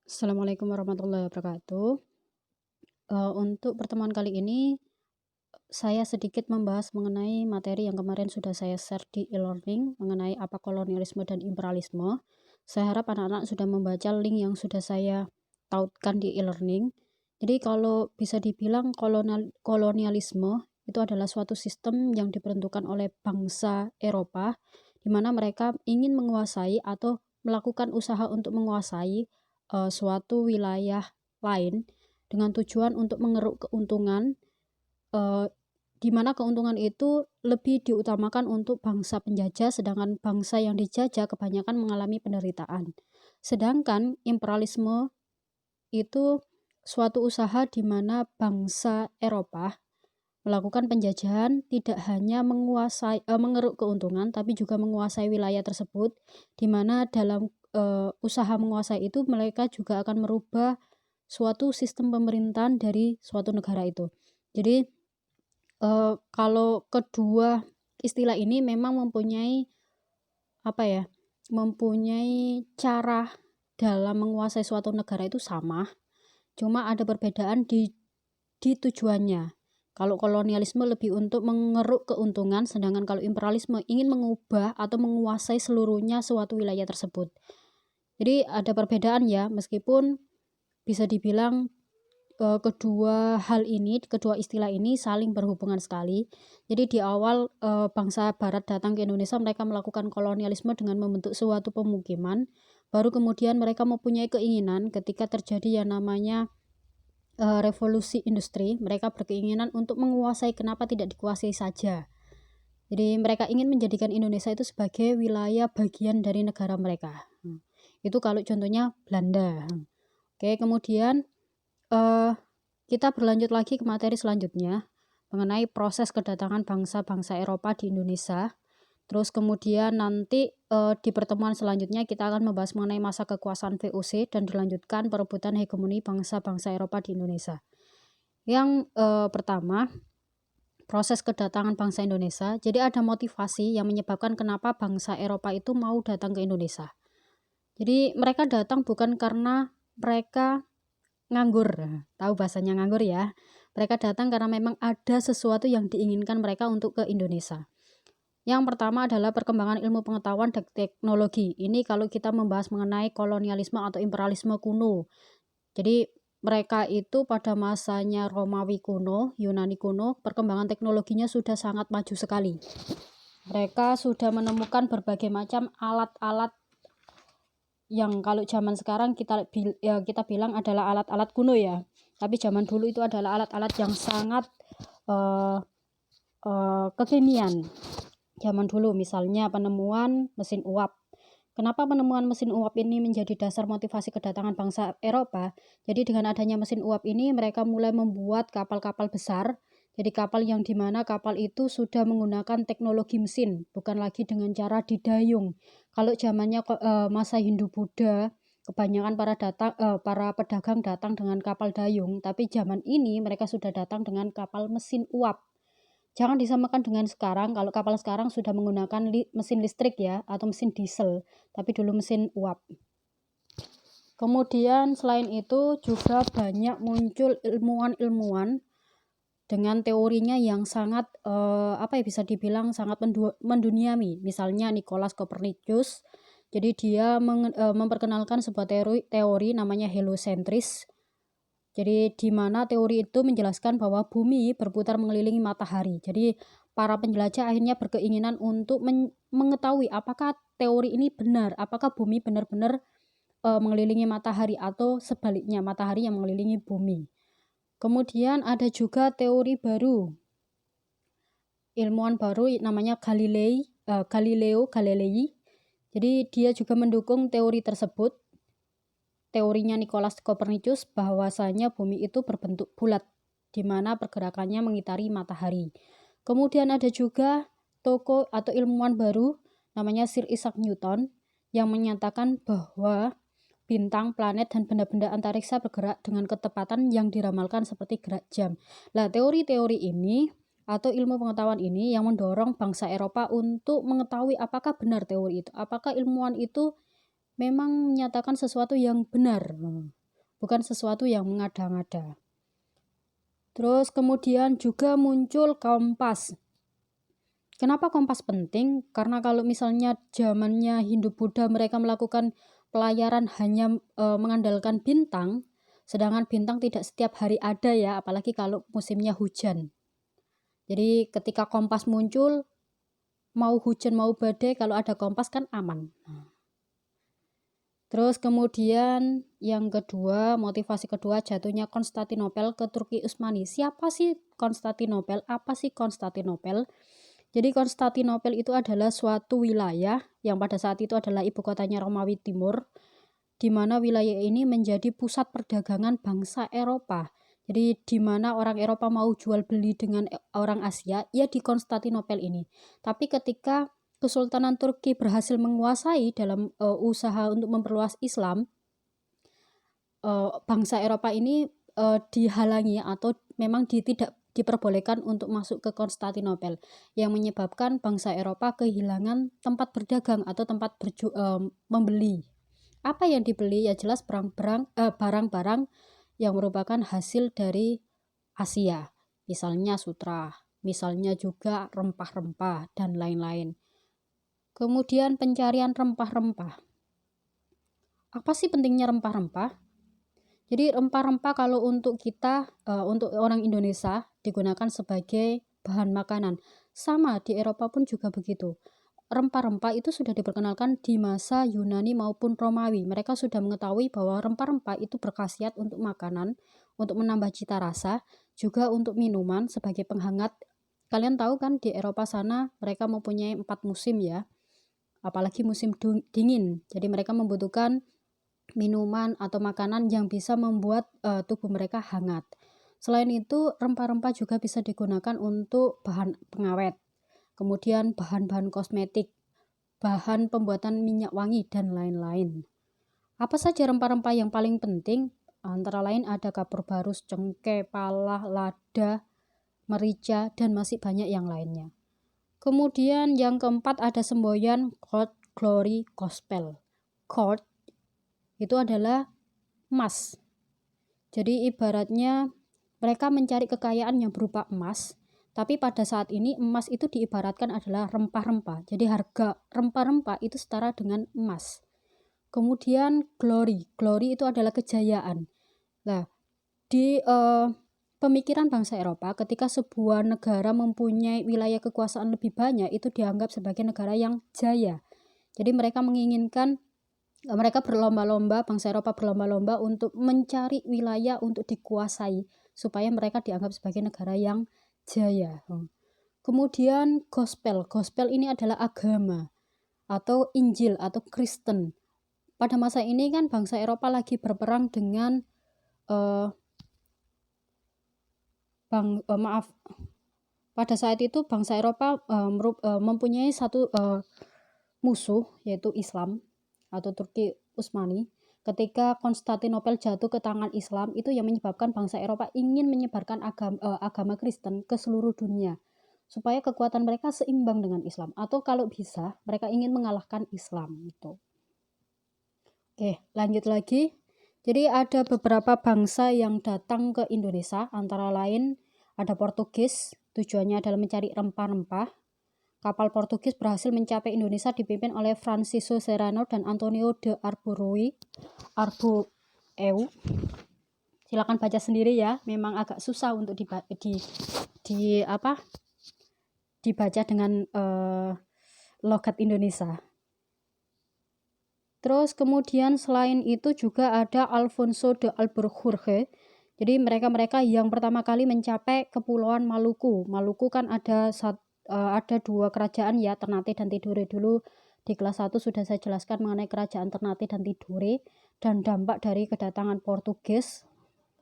Assalamualaikum warahmatullahi wabarakatuh. Untuk pertemuan kali ini, saya sedikit membahas mengenai materi yang kemarin sudah saya share di e-learning mengenai apa kolonialisme dan imperialisme. Saya harap anak-anak sudah membaca link yang sudah saya tautkan di e-learning. Jadi kalau bisa dibilang kolonialisme itu adalah suatu sistem yang diperuntukkan oleh bangsa Eropa, di mana mereka ingin menguasai atau melakukan usaha untuk menguasai suatu wilayah lain dengan tujuan untuk mengeruk keuntungan, eee, di mana keuntungan itu lebih diutamakan untuk bangsa penjajah, sedangkan bangsa yang dijajah kebanyakan mengalami penderitaan. Sedangkan imperialisme itu suatu usaha di mana bangsa Eropa melakukan penjajahan tidak hanya mengeruk keuntungan, tapi juga menguasai wilayah tersebut, di mana dalam, usaha menguasai itu mereka juga akan merubah suatu sistem pemerintahan dari suatu negara itu. Jadi, kalau kedua istilah ini memang mempunyai, apa ya, mempunyai cara dalam menguasai suatu negara itu sama, cuma ada perbedaan di tujuannya. Kalau kolonialisme lebih untuk mengeruk keuntungan, sedangkan kalau imperialisme ingin mengubah atau menguasai seluruhnya suatu wilayah tersebut. Jadi ada perbedaan ya, meskipun bisa dibilang kedua istilah ini saling berhubungan sekali. Jadi di awal bangsa barat datang ke Indonesia, mereka melakukan kolonialisme dengan membentuk suatu pemukiman. Baru kemudian mereka mempunyai keinginan ketika terjadi yang namanya revolusi industri, mereka berkeinginan untuk menguasai, kenapa tidak dikuasai saja. Jadi mereka ingin menjadikan Indonesia itu sebagai wilayah bagian dari negara mereka. Itu kalau contohnya Belanda. Oke, kemudian kita berlanjut lagi ke materi selanjutnya mengenai proses kedatangan bangsa-bangsa Eropa di Indonesia. Terus kemudian nanti di pertemuan selanjutnya kita akan membahas mengenai masa kekuasaan VOC dan dilanjutkan perebutan hegemoni bangsa-bangsa Eropa di Indonesia. Yang pertama, proses kedatangan bangsa Indonesia. Jadi ada motivasi yang menyebabkan kenapa bangsa Eropa itu mau datang ke Indonesia. Jadi mereka datang bukan karena mereka nganggur, tahu bahasanya nganggur ya. Mereka datang karena memang ada sesuatu yang diinginkan mereka untuk ke Indonesia. Yang pertama adalah perkembangan ilmu pengetahuan dan teknologi. Ini kalau kita membahas mengenai kolonialisme atau imperialisme kuno. Jadi mereka itu pada masanya Romawi kuno, Yunani kuno, perkembangan teknologinya sudah sangat maju sekali. Mereka sudah menemukan berbagai macam alat-alat yang kalau zaman sekarang kita bilang adalah alat-alat kuno ya. Tapi zaman dulu itu adalah alat-alat yang sangat kekinian. Zaman dulu misalnya penemuan mesin uap. Kenapa penemuan mesin uap ini menjadi dasar motivasi kedatangan bangsa Eropa? Jadi dengan adanya mesin uap ini mereka mulai membuat kapal-kapal besar. Jadi kapal yang dimana kapal itu sudah menggunakan teknologi mesin, bukan lagi dengan cara didayung. Kalau zamannya masa Hindu-Buddha, kebanyakan para pedagang datang dengan kapal dayung, tapi zaman ini mereka sudah datang dengan kapal mesin uap. Jangan disamakan dengan sekarang, kalau kapal sekarang sudah menggunakan mesin listrik ya, atau mesin diesel, tapi dulu mesin uap. Kemudian selain itu juga banyak muncul ilmuwan-ilmuwan dengan teorinya yang sangat bisa dibilang sangat menduniami. Misalnya Nicolaus Copernicus. Jadi dia memperkenalkan sebuah teori namanya heliocentris. Jadi di mana teori itu menjelaskan bahwa bumi berputar mengelilingi matahari. Jadi para penjelajah akhirnya berkeinginan untuk mengetahui apakah teori ini benar, apakah bumi benar-benar mengelilingi matahari atau sebaliknya matahari yang mengelilingi bumi. Kemudian ada juga teori baru, ilmuwan baru namanya Galileo Galilei. Jadi dia juga mendukung teori tersebut. Teorinya Nicolaus Copernicus bahwasanya bumi itu berbentuk bulat, di mana pergerakannya mengitari matahari. Kemudian ada juga tokoh atau ilmuwan baru namanya Sir Isaac Newton yang menyatakan bahwa bintang, planet, dan benda-benda antariksa bergerak dengan ketepatan yang diramalkan seperti gerak jam. Nah, teori-teori ini atau ilmu pengetahuan ini yang mendorong bangsa Eropa untuk mengetahui apakah benar teori itu, apakah ilmuwan itu memang menyatakan sesuatu yang benar. bukan sesuatu yang mengada-ngada. Terus kemudian juga muncul kompas. Kenapa kompas penting? Karena kalau misalnya zamannya Hindu-Buddha mereka melakukan pelayaran hanya mengandalkan bintang, sedangkan bintang tidak setiap hari ada ya, apalagi kalau musimnya hujan. Jadi ketika kompas muncul, mau hujan mau badai, kalau ada kompas kan aman. Terus kemudian yang kedua, motivasi kedua, jatuhnya Konstantinopel ke Turki Utsmani. Siapa sih Konstantinopel? Apa sih Konstantinopel? Jadi Konstantinopel itu adalah suatu wilayah yang pada saat itu adalah ibu kotanya Romawi Timur, di mana wilayah ini menjadi pusat perdagangan bangsa Eropa. Jadi di mana orang Eropa mau jual beli dengan orang Asia, ya di Konstantinopel ini. Tapi ketika Kesultanan Turki berhasil menguasai dalam usaha untuk memperluas Islam, bangsa Eropa ini dihalangi atau memang tidak diperbolehkan untuk masuk ke Konstantinopel, yang menyebabkan bangsa Eropa kehilangan tempat berdagang atau tempat membeli. Apa yang dibeli? Ya jelas barang-barang yang merupakan hasil dari Asia, misalnya sutra, misalnya juga rempah-rempah dan lain-lain. Kemudian pencarian rempah-rempah. Apa sih pentingnya rempah-rempah? Jadi rempah-rempah kalau untuk kita, untuk orang Indonesia digunakan sebagai bahan makanan. Sama di Eropa pun juga begitu. Rempah-rempah itu sudah diperkenalkan di masa Yunani maupun Romawi. Mereka sudah mengetahui bahwa rempah-rempah itu berkhasiat untuk makanan, untuk menambah cita rasa, juga untuk minuman sebagai penghangat. Kalian tahu kan di Eropa sana mereka mempunyai 4 musim ya. Apalagi musim dingin. Jadi mereka membutuhkan minuman atau makanan yang bisa membuat tubuh mereka hangat. Selain itu, rempah-rempah juga bisa digunakan untuk bahan pengawet. Kemudian bahan-bahan kosmetik, bahan pembuatan minyak wangi, dan lain-lain. Apa saja rempah-rempah yang paling penting? Antara lain ada kapur barus, cengkeh, pala, lada, merica, dan masih banyak yang lainnya. Kemudian yang keempat ada semboyan court, glory, gospel. Court itu adalah emas. Jadi ibaratnya mereka mencari kekayaan yang berupa emas, tapi pada saat ini emas itu diibaratkan adalah rempah-rempah. Jadi harga rempah-rempah itu setara dengan emas. Kemudian glory itu adalah kejayaan. Nah, di pemikiran bangsa Eropa, ketika sebuah negara mempunyai wilayah kekuasaan lebih banyak, itu dianggap sebagai negara yang jaya. Jadi mereka berlomba-lomba, bangsa Eropa berlomba-lomba untuk mencari wilayah untuk dikuasai, supaya mereka dianggap sebagai negara yang jaya. Kemudian gospel ini adalah agama, atau Injil, atau Kristen. Pada masa ini kan bangsa Eropa lagi berperang dengan pada saat itu bangsa Eropa mempunyai satu musuh, yaitu Islam atau Turki Utsmani. Ketika Konstantinopel jatuh ke tangan Islam, itu yang menyebabkan bangsa Eropa ingin menyebarkan agama Kristen ke seluruh dunia, supaya kekuatan mereka seimbang dengan Islam, atau kalau bisa mereka ingin mengalahkan Islam itu. Oke, lanjut lagi. Jadi ada beberapa bangsa yang datang ke Indonesia, antara lain ada Portugis, tujuannya adalah mencari rempah-rempah. Kapal Portugis berhasil mencapai Indonesia dipimpin oleh Francisco Serrano dan Antonio de Arboeu. Silakan baca sendiri ya, memang agak susah untuk dibaca dengan logat Indonesia. Terus kemudian selain itu juga ada Alfonso de Albuquerque. Jadi mereka yang pertama kali mencapai Kepulauan Maluku. Maluku kan ada 2 kerajaan ya, Ternate dan Tidore. Dulu di kelas 1 sudah saya jelaskan mengenai kerajaan Ternate dan Tidore dan dampak dari kedatangan Portugis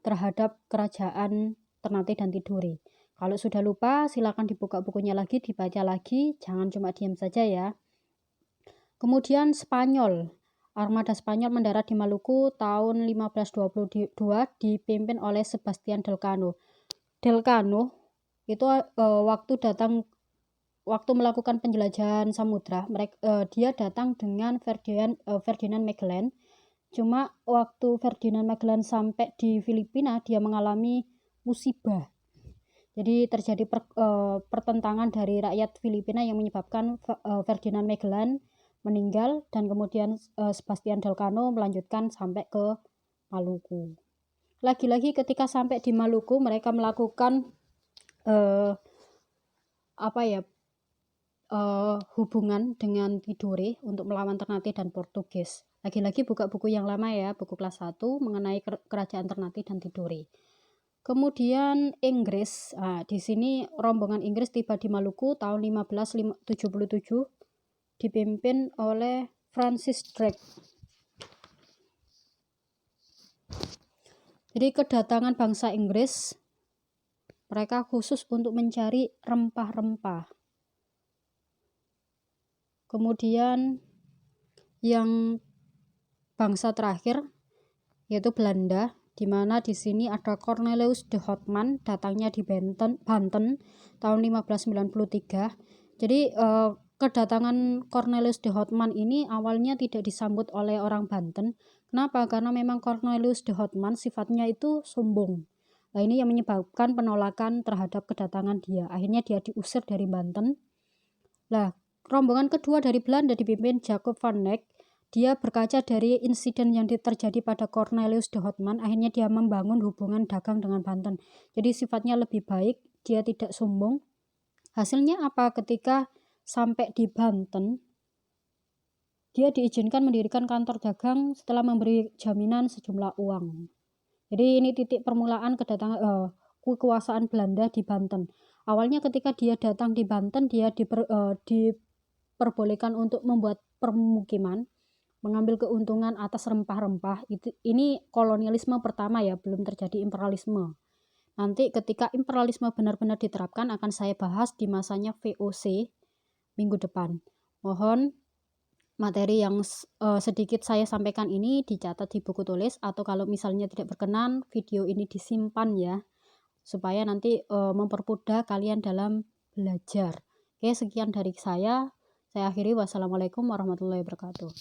terhadap kerajaan Ternate dan Tidore. Kalau sudah lupa silakan dibuka bukunya lagi, dibaca lagi, jangan cuma diam saja ya. Kemudian Spanyol. Armada Spanyol mendarat di Maluku tahun 1522 dipimpin oleh Sebastian Delcano. Delcano itu waktu melakukan penjelajahan samudra, dia datang dengan Ferdinand Magellan, Cuma waktu Ferdinand Magellan sampai di Filipina, dia mengalami musibah. Jadi terjadi pertentangan dari rakyat Filipina yang menyebabkan Ferdinand Magellan meninggal, dan kemudian Sebastian Elcano melanjutkan sampai ke Maluku. Lagi-lagi ketika sampai di Maluku, mereka melakukan hubungan dengan Tidore untuk melawan Ternate dan Portugis. Lagi-lagi buka buku yang lama ya, buku kelas 1 mengenai kerajaan Ternate dan Tidore. Kemudian Inggris, di sini rombongan Inggris tiba di Maluku tahun 1577 dipimpin oleh Francis Drake. Jadi kedatangan bangsa Inggris, mereka khusus untuk mencari rempah-rempah. Kemudian yang bangsa terakhir yaitu Belanda, di mana di sini ada Cornelius de Houtman, datangnya di Banten tahun 1593. Jadi kedatangan Cornelius de Houtman ini awalnya tidak disambut oleh orang Banten. Kenapa? Karena memang Cornelius de Houtman sifatnya itu sombong. Nah, ini yang menyebabkan penolakan terhadap kedatangan dia. Akhirnya dia diusir dari Banten. Nah, rombongan kedua dari Belanda dipimpin Jacob van Eyck. Dia berkaca dari insiden yang terjadi pada Cornelius de Houtman, akhirnya dia membangun hubungan dagang dengan Banten. Jadi sifatnya lebih baik, dia tidak sombong. Hasilnya apa? Ketika sampai di Banten, dia diizinkan mendirikan kantor dagang setelah memberi jaminan sejumlah uang. Jadi ini titik permulaan kedatangan kekuasaan Belanda di Banten. Awalnya ketika dia datang di Banten, dia diperbolehkan untuk membuat permukiman, mengambil keuntungan atas rempah-rempah. Ini kolonialisme pertama ya, belum terjadi imperialisme. Nanti ketika imperialisme benar-benar diterapkan akan saya bahas di masanya VOC minggu depan. Mohon materi yang sedikit saya sampaikan ini dicatat di buku tulis, atau kalau misalnya tidak berkenan, video ini disimpan ya, supaya nanti mempermudah kalian dalam belajar. Oke, sekian dari saya akhiri. Wassalamualaikum warahmatullahi wabarakatuh.